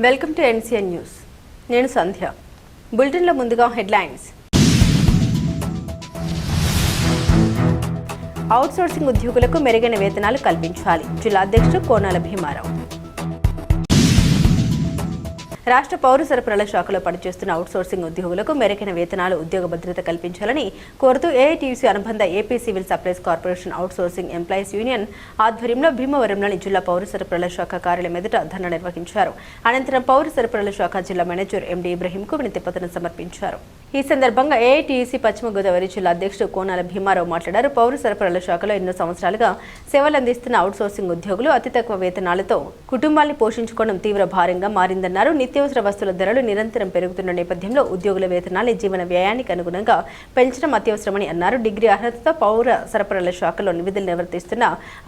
Welcome to NCN news. నేను సంధ్య. బులెటిన్లో ముందుగా హెడ్లైన్స్. అవుట్సోర్సింగ్ ఉద్యోగులకు మెరుగైన వేతనాలు కల్పించాలి. జిల్లా అధ్యక్షుడు కోనాల భీమారావు. రాష్ట్ర పౌర సరఫరాల శాఖలో పనిచేస్తున్న అవుట్సోర్సింగ్ ఉద్యోగులకు మెరుగైన వేతనాలు, ఉద్యోగ భద్రత కల్పించాలని కోరుతూ ఏఐటీయూసీ అనుబంధ AP civil supplies corporation outsourcing employees union ఆధ్వర్యంలో భీమవరంలోని జిల్లా పౌర సరఫరాల శాఖ కార్యాలయం ఎదుట ధర్నా నిర్వహించారు. అనంతరం పౌర సరఫరాల శాఖ జిల్లా మేనేజర్ ఎండి ఇబ్రహీంకు వినతిపత్రం సమర్పించారు. ఈ సందర్భంగా ఏఐటీయూసీ పశ్చిమ గోదావరి జిల్లా అధ్యక్షుడు కోనాల భీమారావు మాట్లాడారు. పౌర సరఫరాల శాఖలో ఎన్నో సంవత్సరాలుగా సేవలందిస్తున్న అవుట్సోర్సింగ్ ఉద్యోగులు అతి తక్కువ వేతనాలతో కుటుంబాన్ని పోషించుకోవడం తీవ్ర భారంగా మారిందన్నారు. నిత్యావసర వస్తువుల ధరలు నిరంతరం పెరుగుతున్న నేపథ్యంలో ఉద్యోగుల వేతనాలు జీవన వ్యయానికి అనుగుణంగా పెంచడం అత్యవసరమని అన్నారు. డిగ్రీ అర్హతతో పౌర సరఫరాల శాఖలో విధులు నిర్వర్తిస్తున్న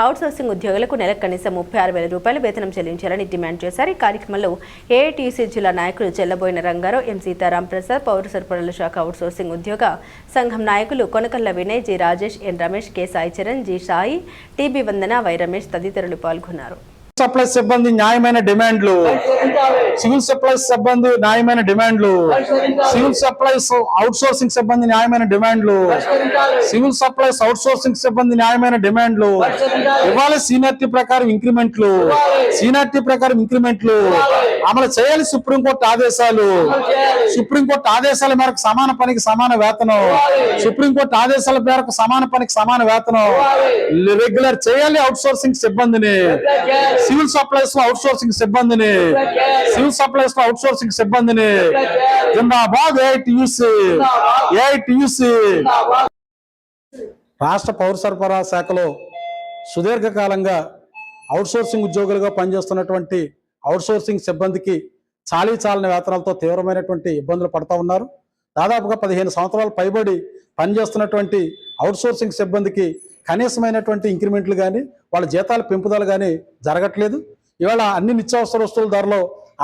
అవుట్సోర్సింగ్ ఉద్యోగులకు నెలకు కనీసం 36,000 రూపాయలు వేతనం చెల్లించాలని డిమాండ్ చేశారు. ఈ కార్యక్రమంలో ఏఐటీయూసీ జిల్లా నాయకులు చెల్లబోయిన రంగారావు, ఎం సీతారాం ప్రసాద్, పౌర సరఫరాల శాఖ అవుట్సోర్సింగ్ ఉద్యోగ సంఘం నాయకులు Konakalla Vinay, G Rajesh, N Ramesh, K Sai Charan, G Sai, TB Vandana, Y Ramesh తదితరులు పాల్గొన్నారు. సప్లై సిబ్బంది న్యాయమైన డిమాండ్లు, సివిల్ సప్లైస్ సిబ్బంది న్యాయమైన డిమాండ్లు, సివిల్ సప్లైస్ అవుట్సోర్సింగ్ సిబ్బంది న్యాయమైన డిమాండ్లు, సివిల్ సప్లైస్ అవుట్సోర్సింగ్ సిబ్బంది న్యాయమైన డిమాండ్లు. ఇవాళ సీనియారిటీ ప్రకారం ఇంక్రిమెంట్లు, సీనియారిటీ ప్రకారం ఇంక్రిమెంట్లు అమలు చేయాలి. సుప్రీంకోర్టు ఆదేశాలు, సుప్రీంకోర్టు ఆదేశాల మేరకు సమాన పనికి సమాన వేతనం, సుప్రీంకోర్టు ఆదేశాల మేరకు సమాన పనికి సమాన వేతనం రెగ్యులర్ చేయాలి. అవుట్సోర్సింగ్ సిబ్బందిని, సివిల్ సప్లైస్ లో అవుట్సోర్సింగ్ సిబ్బందిని, సివిల్ సప్లైస్ లో అవుట్సోర్సింగ్ సిబ్బందిని జిందాబాద్. ఏఐటీయూసీ రాష్ట్ర పౌర సరఫరా శాఖలో సుదీర్ఘకాలంగా అవుట్సోర్సింగ్ ఉద్యోగులుగా పనిచేస్తున్నటువంటి అవుట్సోర్సింగ్ సిబ్బందికి చాలని వేతనాలతో తీవ్రమైనటువంటి ఇబ్బందులు పడుతూ ఉన్నారు. దాదాపుగా 15 సంవత్సరాలు పైబడి పనిచేస్తున్నటువంటి అవుట్సోర్సింగ్ సిబ్బందికి కనీసమైనటువంటి ఇంక్రిమెంట్లు కానీ వాళ్ళ జీతాల పెంపుదల కానీ జరగట్లేదు. ఇవాళ అన్ని నిత్యావసర వస్తువుల ధరలో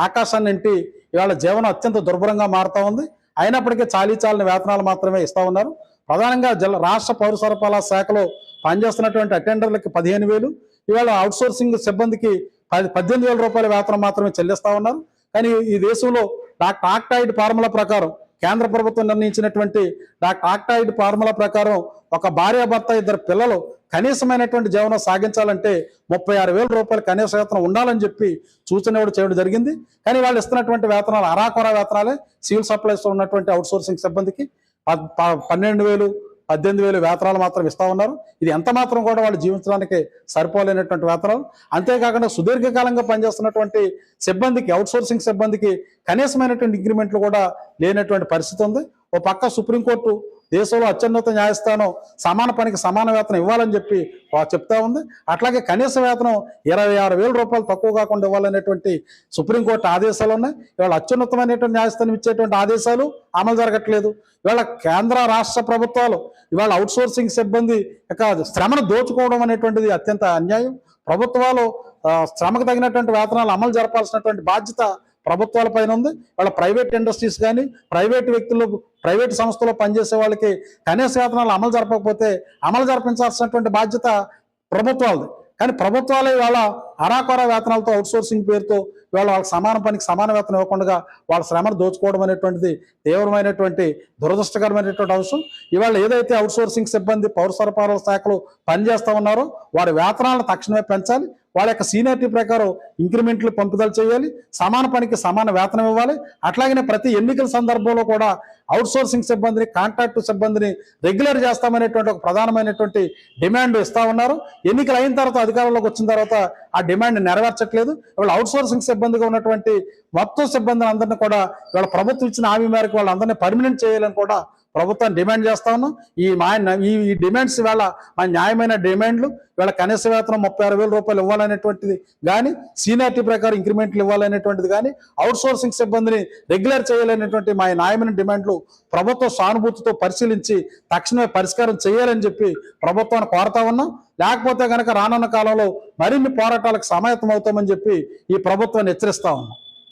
ఆకాశాన్ని ఇంటి ఇవాళ జీవనం అత్యంత దుర్భరంగా మారుతూ ఉంది. అయినప్పటికీ చాలని వేతనాలు మాత్రమే ఇస్తూ ఉన్నారు. ప్రధానంగా రాష్ట్ర పౌర సరఫరాల శాఖలో పనిచేస్తున్నటువంటి అటెండర్లకి 15,000, ఇవాళ అవుట్సోర్సింగ్ సిబ్బందికి 18,000 రూపాయల వేతనం మాత్రమే చెల్లిస్తూ ఉన్నారు. కానీ ఈ దేశంలో డాక్టర్ ఆక్టాయిడ్ ఫార్ములా ప్రకారం కేంద్ర ప్రభుత్వం నిర్ణయించినటువంటి డాక్టర్ ఆక్టాయిడ్ ఫార్ములా ప్రకారం ఒక భార్యాభర్త, 2 పిల్లలు కనీసమైనటువంటి జీవనం సాగించాలంటే 36,000 రూపాయలు కనీస వేతనం ఉండాలని చెప్పి సూచన చేయడం జరిగింది. కానీ వాళ్ళు ఇస్తున్నటువంటి వేతనాలు అరాకొర వేతనాలే. సివిల్ సప్లైస్ ఉన్నటువంటి అవుట్సోర్సింగ్ సిబ్బందికి 12,000, 18,000 వేతనాలు మాత్రం ఇస్తా ఉన్నారు. ఇది ఎంత మాత్రం కూడా వాళ్ళు జీవించడానికి సరిపోలేనటువంటి వేతనాలు. అంతేకాకుండా సుదీర్ఘకాలంగా పనిచేస్తున్నటువంటి సిబ్బందికి, అవుట్సోర్సింగ్ సిబ్బందికి కనీసమైనటువంటి ఇంక్రిమెంట్లు కూడా లేనటువంటి పరిస్థితి ఉంది. ఓ పక్క సుప్రీంకోర్టు దేశంలో అత్యున్నత న్యాయస్థానం సమాన పనికి సమాన వేతనం ఇవ్వాలని చెప్పి చెప్తా ఉంది. అట్లాగే కనీస వేతనం 26,000 రూపాయలు తక్కువ కాకుండా ఇవ్వాలనేటువంటి సుప్రీంకోర్టు ఆదేశాలు ఉన్నాయి. ఇవాళ అత్యున్నతమైనటువంటి న్యాయస్థానం ఇచ్చేటువంటి ఆదేశాలు అమలు జరగట్లేదు. ఇవాళ కేంద్ర రాష్ట్ర ప్రభుత్వాలు ఇవాళ అవుట్సోర్సింగ్ సిబ్బంది శ్రమను దోచుకోవడం అనేటువంటిది అత్యంత అన్యాయం. ప్రభుత్వాలు శ్రమకు తగినటువంటి వేతనాలు అమలు జరపాల్సినటువంటి బాధ్యత ప్రభుత్వాల పైన ఉంది. వాళ్ళ ప్రైవేట్ ఇండస్ట్రీస్ కానీ ప్రైవేట్ వ్యక్తులు, ప్రైవేట్ సంస్థలో పనిచేసే వాళ్ళకి కనీస వేతనాలు అమలు జరపకపోతే అమలు జరిపించాల్సినటువంటి బాధ్యత ప్రభుత్వాలది. కానీ ప్రభుత్వాలే ఇవాళ అరాకొర వేతనాలతో అవుట్సోర్సింగ్ పేరుతో ఇవాళ వాళ్ళకి సమాన పనికి సమాన వేతనం ఇవ్వకుండా వాళ్ళ శ్రమను దోచుకోవడం అనేటువంటిది తీవ్రమైనటువంటి దురదృష్టకరమైనటువంటి అంశం. ఇవాళ ఏదైతే అవుట్సోర్సింగ్ సిబ్బంది పౌర సరఫరాల శాఖలో పనిచేస్తూ ఉన్నారో వారి వేతనాలను తక్షణమే పెంచాలి. వాళ్ళ యొక్క సీనియారిటీ ప్రకారం ఇంక్రిమెంట్లు పంపుదల చేయాలి. సమాన పనికి సమాన వేతనం ఇవ్వాలి. అట్లాగనే ప్రతి ఎన్నికల సందర్భంలో కూడా అవుట్సోర్సింగ్ సిబ్బందిని, కాంట్రాక్టు సిబ్బందిని రెగ్యులర్ చేస్తామనేటువంటి ఒక ప్రధానమైనటువంటి డిమాండ్ ఇస్తా ఉన్నారు. ఎన్నికలు అయిన తర్వాత, అధికారంలోకి వచ్చిన తర్వాత ఆ డిమాండ్ నెరవేర్చట్లేదు. ఇవాళ అవుట్సోర్సింగ్ సిబ్బందిగా ఉన్నటువంటి మొత్తం సిబ్బందిని అందరినీ కూడా ఇవాళ ప్రభుత్వం ఇచ్చిన హామీ మేరకు వాళ్ళందరినీ పర్మనెంట్ చేయాలని కూడా ప్రభుత్వాన్ని డిమాండ్ చేస్తా ఉన్నాం. ఈ డిమాండ్స్ ఇవాళ మా న్యాయమైన డిమాండ్లు. ఇవాళ కనీస వేతనం 36,000 రూపాయలు ఇవ్వాలనేటువంటిది కానీ, సీనియారిటీ ప్రకారం ఇంక్రిమెంట్లు ఇవ్వాలనేటువంటిది కానీ, అవుట్సోర్సింగ్ సిబ్బందిని రెగ్యులర్ చేయాలనేటువంటి మా న్యాయమైన డిమాండ్లు ప్రభుత్వ సానుభూతితో పరిశీలించి తక్షణమే పరిష్కారం చేయాలని చెప్పి ప్రభుత్వాన్ని కోరుతా ఉన్నాం. లేకపోతే కనుక రానున్న కాలంలో మరిన్ని పోరాటాలకు సమాయత్తం అవుతామని చెప్పి ఈ ప్రభుత్వాన్ని హెచ్చరిస్తా ఉన్నాం.